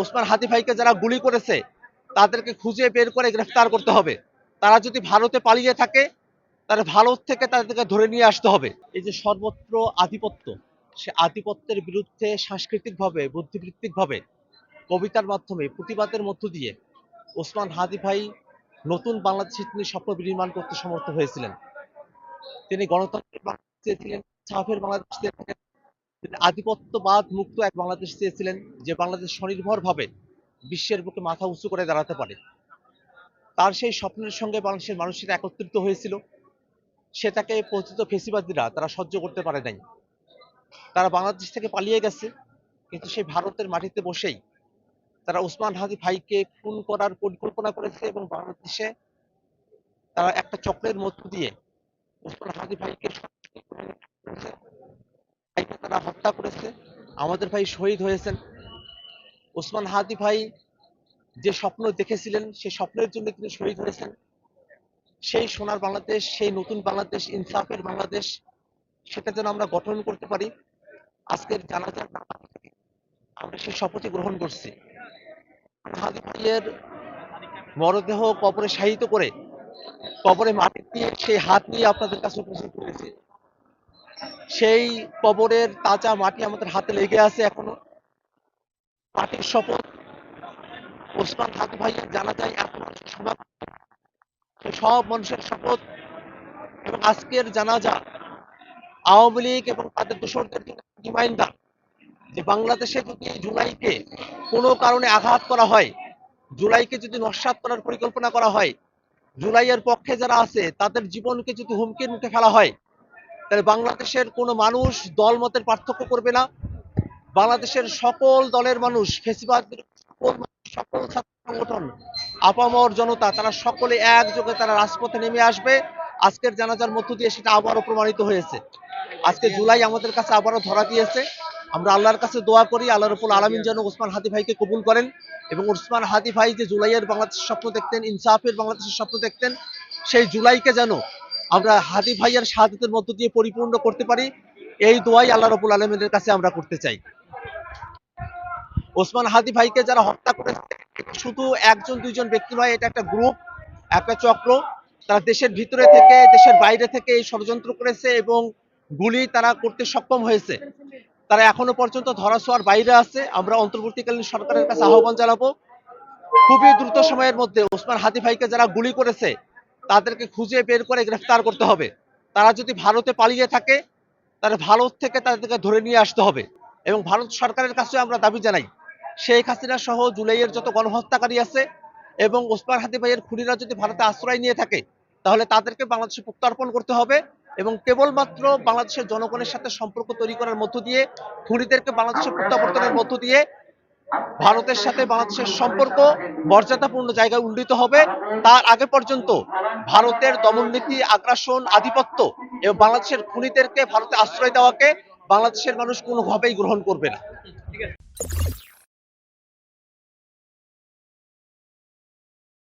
ওসমান হাদি ভাইকে যারা গুলি করেছে তাদেরকে খুঁজে বের করে গ্রেফতার করতে হবে। তারা যদি ভারতে পালিয়ে থাকে তাহলে ভারত থেকে তাদেরকে ধরে নিয়ে আসতে হবে। এই যে সর্বত্র আধিপত্য, সে আধিপত্যের বিরুদ্ধে সাংস্কৃতিকভাবে, বুদ্ধিবৃত্তিকভাবে, কবিতার মাধ্যমে, প্রতিবাদের মধ্য দিয়ে ওসমান হাদি ভাই নতুন বাংলাদেশে তিনি স্বপ্ন বিনির্মাণ করতে সমর্থ হয়েছিলেন। তিনি গণতন্ত্রের বাংলাদেশ চেয়েছিলেন, সাফের বাংলাদেশ চেয়েছিলেন, তিনি আধিপত্যবাদ মুক্ত এক বাংলাদেশ চেয়েছিলেন, যে বাংলাদেশ স্বনির্ভরভাবে বিশ্বের বুকে মাথা উঁচু করে দাঁড়াতে পারে। তার সেই স্বপ্নের সঙ্গে বাংলাদেশের মানুষেরা একত্রিত হয়েছিল। সেটাকে পতিত ফেসিবাদীরা তারা সহ্য করতে পারে নাই। তারা বাংলাদেশ থেকে পালিয়ে গেছে, কিন্তু সেই ভারতের মাটিতে বসেই তারা ওসমান হাদি ভাইকে খুন করার পরিকল্পনা করেছে এবং বাংলাদেশে তারা একটা চক্রের মধ্য দিয়ে ওসমান হাদি ভাইকে তারা হত্যা করেছে। আমাদের ভাই শহীদ হয়েছেন। ওসমান হাদি ভাই যে স্বপ্ন দেখেছিলেন সেই স্বপ্নের জন্য তিনি শহীদ হয়েছেন। সেই সোনার বাংলাদেশ, সেই নতুন বাংলাদেশ, ইনসাফের বাংলাদেশ, সেটা যেন আমরা গঠন করতে পারি। আজকের জানাজার নামাজ থেকে আমরা সেই শপথই গ্রহণ করছি। হাদি ভাইয়ের মরদেহ কবরে শায়িত করে কবরে মাটি দিয়ে সেই হাত নিয়ে আপনাদের কাছে উপস্থিত করেছি। সেই কবরের তাজা মাটি আমাদের হাতে লেগে আছে এখনো। মাটির শপথ, ওসমান হাদি ভাইয়ের জানাজায় এত মানুষের সমাগম, সব মানুষের শপথ। এবং আজকের জানাজা আওয়ামী লীগ এবং তাদের দোসরদের জন্য রিমাইন্ডার যে বাংলাদেশে যদি জুলাইকে কোনো কারণে আঘাত করা হয়, জুলাইকে যদি নস্যাৎ করার পরিকল্পনা করা হয়, জুলাইয়ের পক্ষে যারা আছে তাদের জীবনকে যদি হুমকির মুখে ফেলা হয়, তাহলে বাংলাদেশের কোনো মানুষ দল মতের পার্থক্য করবে না। বাংলাদেশের সকল দলের মানুষ, ফেসিবাদ সকল ছাত্র সংগঠন, আপামর জনতা, তারা সকলে একযোগে তারা রাজপথে নেমে আসবে। আজকের জানাজার মধ্য দিয়ে সেটা আবারও প্রমাণিত হয়েছে। আজকে জুলাই আমাদের কাছে আবারও ধরা দিয়েছে। আমরা আল্লাহর কাছে দোয়া করি আল্লাহ রাব্বুল আলামিন যেন ওসমান হাদি ভাইকে কবুল করেন এবং ওসমান হাদি ভাই যে জুলাইয়ের বাংলাদেশের স্বপ্ন দেখতেন, ইনসাফের বাংলাদেশের স্বপ্ন দেখতেন, সেই জুলাইকে যেন আমরা হাদি ভাইয়ের শাহাদাতের মধ্য দিয়ে পরিপূর্ণ করতে পারি, এই দোয়াই আল্লাহ রাব্বুল আলামিনের কাছে আমরা করতে চাই। ওসমান হাদি ভাইকে যারা হত্যা করেছে শুধু একজন দুইজন ব্যক্তি নয়, এটা একটা গ্রুপ, একটা চক্র। তারা দেশের ভিতরে থেকে দেশের বাইরে থেকে এই ষড়যন্ত্র করেছে এবং গুলি তারা করতে সক্ষম হয়েছে। তারা এখনো পর্যন্ত ধরাছোঁয়ার বাইরে আছে। আমরা অন্তর্বর্তীকালীন সরকারের কাছে আহ্বান জানাবো, খুবই দ্রুত সময়ের মধ্যে ওসমান হাদি ভাইকে যারা গুলি করেছে তাদেরকে খুঁজে বের করে গ্রেফতার করতে হবে। তারা যদি ভারতে পালিয়ে থাকে তাহলে ভারত থেকে তাদেরকে ধরে নিয়ে আসতে হবে। এবং ভারত সরকারের কাছে আমরা দাবি জানাই, শেখ হাসিনা সহ জুলাইয়ের যত গণহত্যাকারী আছে এবং ওসমান হাদি ভাইয়ের খুনিরা যদি ভারতে আশ্রয় নিয়ে থাকে তাহলে তাদেরকে বাংলাদেশে প্রত্যার্পণ করতে হবে এবং কেবলমাত্র বাংলাদেশের জনগণের সাথে সম্পর্ক তৈরি করার মধ্য দিয়ে, খুনিদেরকে বাংলাদেশে প্রত্যাবর্তনের মধ্য দিয়ে ভারতের সাথে বাংলাদেশের সম্পর্ক মর্যাদাপূর্ণ জায়গায় উন্নীত হবে। তার আগে পর্যন্ত ভারতের দমননীতি, আগ্রাসন, আধিপত্য এবং বাংলাদেশের খুনিদেরকে ভারতে আশ্রয় দেওয়াকে বাংলাদেশের মানুষ কোনোভাবেই গ্রহণ করবে না।